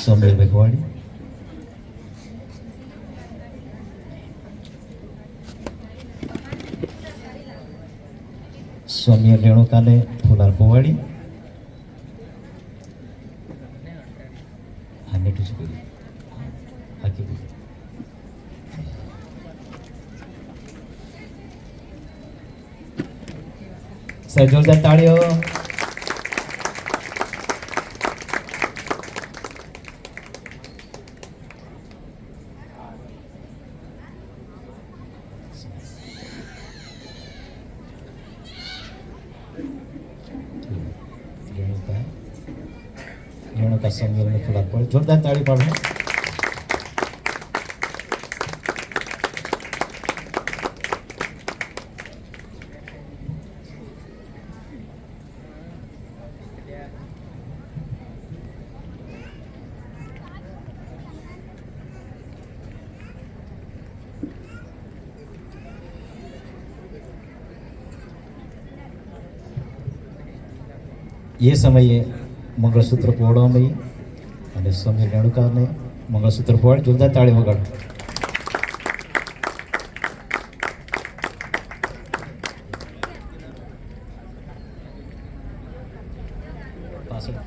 સમીર મેઘવાણી, સૌમ્ય રેણુકાને ફુલાર પોવાડી, હા મીઠું છે કરી હા કીધું સાહેબ જોરદાર તાળીઓ. રેણુકા સમીરને ફુલાર પોવાડી, જોરદાર તાળી પાડો. ये समये मंगलसूत्र पोड़वाई અને સમીર રેણુકાને મંગળસૂત્ર પોવાડી, જોરદાર તાળી વગાડો. પાછળ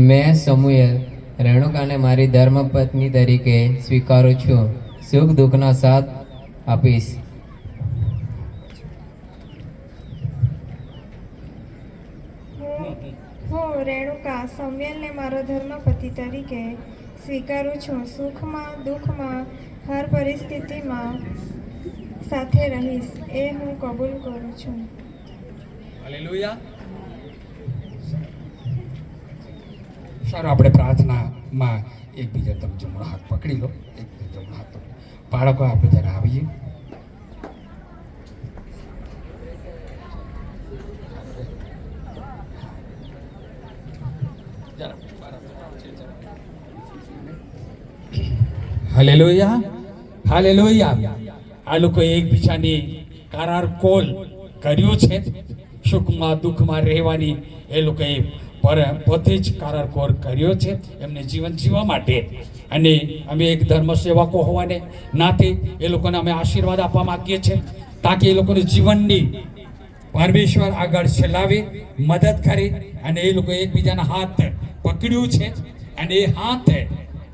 मैं સમુએલ રેણુકાને મારી ધર્મપત્ની તરીકે સ્વીકારું છું. સુખ દુઃખના સાથ આપીશ. હું રેણુકા સૌમ્યલને મારો ધર્મપતિ તરીકે સ્વીકારું છું. સુખમાં દુઃખમાં હર પરિસ્થિતિમાં સાથે રહીશ એ હું કબૂલ કરું છું. હાલેલુયા. સારું, આપણે પ્રાર્થનામાં એકબીજા તમે જમણો હાથ પકડી લો. એકબીજા જમણો હાથ પકડી. બાળકો આપણે જરા આવીએ. Hallelujah, hallelujah. આ લોકો એકબીજાની કરાર કોલ કર્યો છે. સુખમાં દુઃખમાં રહેવાની એ લોકોએ પોતે જ કરાર કોર કર્યો છે એમને જીવન જીવવા માટે. અને અમે એક ધર્મ સેવકો હોવાને નાતે એ લોકોને અમે આશીર્વાદ આપવા માંગીએ છીએ તાકી એ લોકોને જીવનની પરમેશ્વર આગળ ચલાવે, મદદ કરે. અને એ લોકો એકબીજાના હાથ પકડ્યું છે અને એ હાથ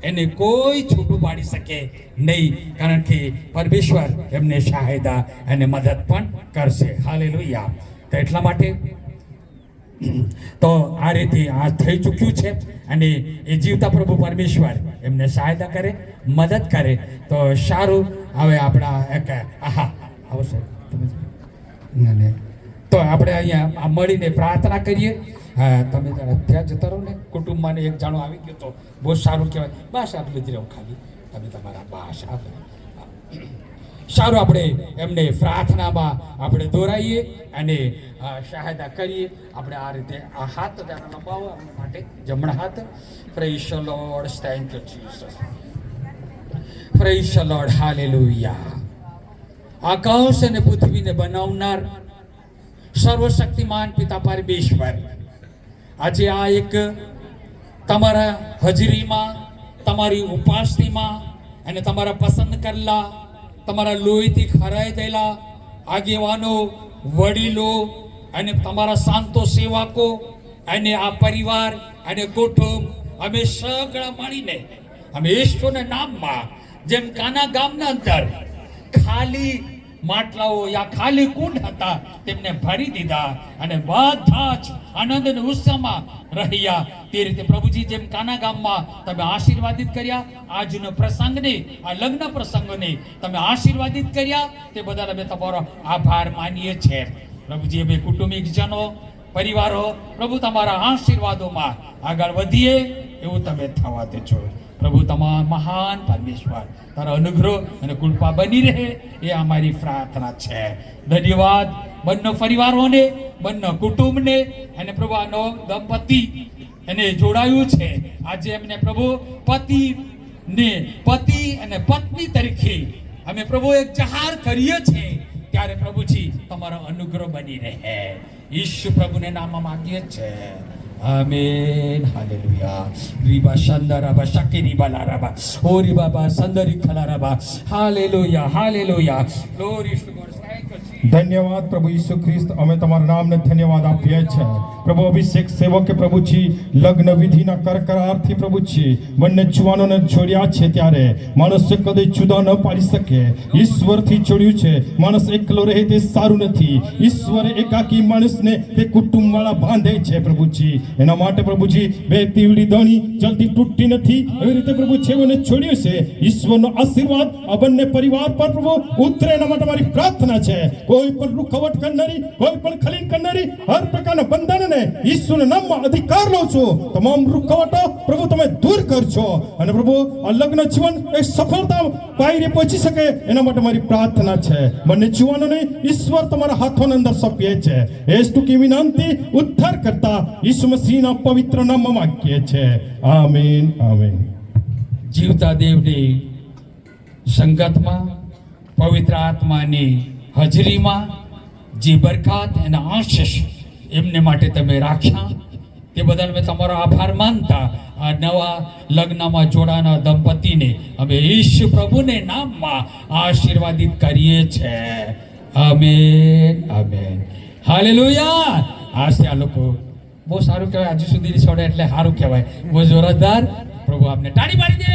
એને કોઈ છૂટું પાડી શકે નહીં, કારણ કે પરમેશ્વર એમને સહાયતા અને મદદ પણ કરશે. હાલેલુયા. તો એટલા માટે તો આ રીતે આ થઈ ચૂક્યું છે અને એ જીવતા પ્રભુ પરમેશ્વર એમને સહાયતા કરે, મદદ કરે. તો સારું, હવે આપણા એક આવો સાહેબ તમે તો આપણે અહીંયા મળીને પ્રાર્થના કરીએ. તમે ત્યાં જતા રહો ને, કુટુંબમાં એક જાણો આવી ગયો તો બહુ સારું કહેવાય. બસ આટલું જ રહું ખાલી, તમે તમારા બસ સારું. આપણે એમને પ્રાર્થનામાં આપણે દોરાઈએ અને સહાયતા કરીએ. આપણે આ રીતે આ હાથ જરા લંબાવો અમને માટે, જમણા હાથ. Praise the lord, thank you Jesus. Praise the lord, hallelujah. આકાશ અને પૃથ્વીને બનાવનાર સર્વશક્તિમાન પિતા પરમેશ્વર આજે આ એક તમારા હાજરીમાં, તમારી ઉપાસનીમાં અને તમારા પસંદ કરેલા, તમારા લોહીથી ખરાઈ ગયેલા આગેવાનો, વડીલો અને તમારા શાંતો સેવકો અને આ પરિવાર અને કુટુંબ અમે સગળા મળીને અમે ઈશ્વરના નામમાં જેમ કાના ગામના અંદર ખાલી માટલાઓ યા ખાલી કુંડ હતા તેમને ભરી દીધા અને બધા જ આનંદ અને ઉત્સાહમાં રહ્યા. તે રીતે પ્રભુજી જેમ કાના ગામમાં તમે આશીર્વાદિત કર્યા, આજનો પ્રસંગને, આ લગ્ન પ્રસંગને તમે આશીર્વાદિત કર્યા, તે બદલ અમે તમારો આભાર માનીએ છીએ. પ્રભુજી અમે કુટુંબીજનો, પરિવારો પ્રભુ તમારા આશીર્વાદોમાં આગળ વધીએ એવું તમે થવા દેજો. પ્રભુ તમારા મહાન પરમેશ્વર તારા અનુગ્રહ અને કૃપા બની રહે એ અમારી પ્રાર્થના છે. ધન્યવાદ બંને પરિવારોને, બંને કુટુંબને અને પ્રભુ આનો દંપતિ એને જોડાયું છે. આજે એમને પ્રભુ પતિ અને પત્ની તરીકે અમે પ્રભુ એક જાહેર કરીએ છીએ, ત્યારે પ્રભુજી તમારો અનુગ્રહ બની રહે. ઈશ્વર પ્રભુને નામમાં માંગીએ છે. Amen, hallelujah. રીબા શંદરાબા શકેરી બાલારાબા ઓરી બાબા સંદરી ખલારાબા. Hallelujah, hallelujah. Glory to God. Thank you. ધન્યવાદ પ્રભુ ઈસુ ખ્રિસ્ત, અમે તમારા નામને ધન્યવાદ આપીએ છીએ. પ્રભુ અભિષેક સેવકે પ્રભુજી લગ્ન વિધિના કરકરારથી પ્રભુજી બંને જુવાનોને જોડ્યા છે, ત્યારે માણસ કદી જુદા ન પાડી શકે. ઈશ્વરથી જોડ્યું છે. માણસ એકલો રહે તે સારું નથી. ઈશ્વરે એકાકી માણસને તે કુટુંબવાળા બાંધે છે પ્રભુજી. એના માટે પ્રભુજી બે તીવડી દોણી જલ્દી તૂટતી નથી. એવી રીતે પ્રભુ જેઓને છોડ્યું છે, ઈશ્વરનો આશીર્વાદ આ બંને પરિવાર પર પ્રભુ ઉતરે, એના માટે મારી પ્રાર્થના છે. કોઈ પણ રૂખવટ કરનારી, કોઈ પણ ખલીલ કરનારી હર પ્રકારના બંધનને ઈશ્વરના નામમાં અધિકાર લઉં છું. તમામ રૂખવટો પ્રભુ તમે દૂર કરજો અને પ્રભુ આ લગ્ન જીવન એ સફળતા પાયરે પહોંચી શકે એના માટે મારી પ્રાર્થના છે. બંને જીવનોને ઈશ્વર તમારા હાથોની અંદર સોંપીએ છે. એ ટૂંકી વિનંતી ઉદ્ધાર કરતા ઈસુ મસીહના પવિત્ર નામમાં માંગીએ છે. આમીન, આમીન. જીવતા દેવની સંગતમાં, પવિત્ર આત્માની હાજરીમાં જે બરકત અને આશીષ એમને માટે તમે રાખ્યા, તે બદલ અમે તમારો આભાર માનતા આ નવા લગ્નમાં જોડાના દંપતીને અમે ઈશ્વર પ્રભુને નામમાં આશીર્વાદિત કરીએ છીએ. Amen, amen, hallelujah. આજથી આ લોકો બહુ સારું કહેવાય, હજુ સુધી છોડે એટલે સારું કહેવાય. બહુ જોરદાર. પ્રભુ આપને તાળી પાડી દે.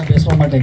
બેસવા માટે